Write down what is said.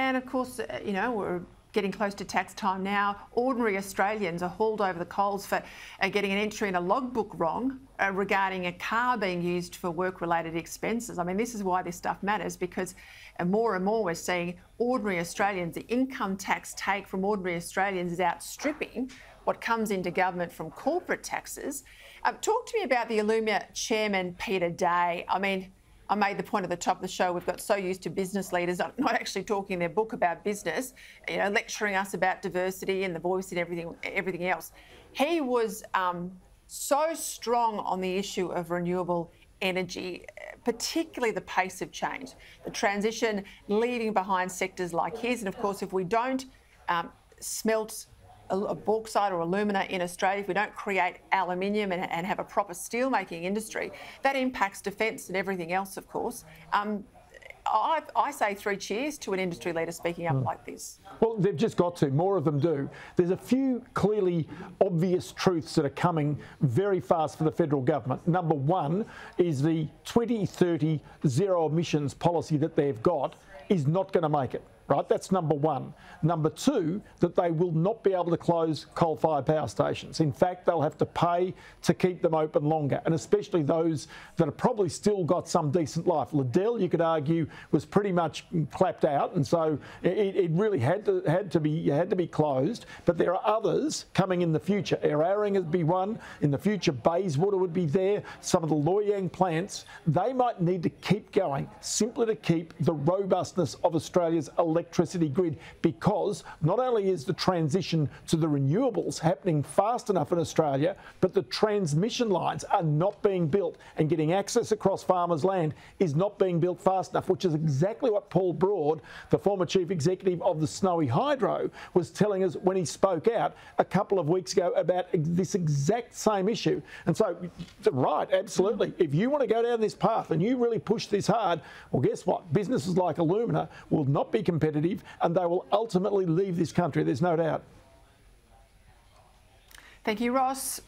And of course, you know, we're getting close to tax time now. Ordinary Australians are hauled over the coals for getting an entry in a logbook wrong regarding a car being used for work-related expenses. I mean, this is why this stuff matters, because more and more we're seeing ordinary Australians, the income tax take from ordinary Australians is outstripping what comes into government from corporate taxes. Talk to me about the Illumia chairman, Peter Day. I mean, I made the point at the top of the show, we've got so used to business leaders not actually talking their book about business, you know, lecturing us about diversity and the voice and everything else. He was so strong on the issue of renewable energy, particularly the pace of change, the transition, leaving behind sectors like his. And of course, if we don't smelt a bauxite or alumina in Australia, if we don't create aluminium and have a proper steelmaking industry, that impacts defence and everything else, of course. I say 3 cheers to an industry leader speaking up like this. Well, they've just got to. More of them do. There's a few clearly obvious truths that are coming very fast for the federal government. Number one is the 2030 zero emissions policy that they've got is not going to make it. Right, that's number one. Number two, that they will not be able to close coal-fired power stations. In fact, they'll have to pay to keep them open longer, and especially those that have probably still got some decent life. Liddell, you could argue, was pretty much clapped out, and so it really had to be closed. But there are others coming in the future. Eraring would be one. In the future, Bayswater would be there. Some of the Loy Yang plants, they might need to keep going simply to keep the robustness of Australia's electricity grid, because not only is the transition to the renewables happening fast enough in Australia, but the transmission lines are not being built, and getting access across farmers' land is not being built fast enough, which is exactly what Paul Broad, the former chief executive of the Snowy Hydro, was telling us when he spoke out a couple of weeks ago about this exact same issue. And so, right, absolutely. If you want to go down this path and you really push this hard, well, guess what? Businesses like Illumina will not be competitive, and they will ultimately leave this country, there's no doubt. Thank you, Ross.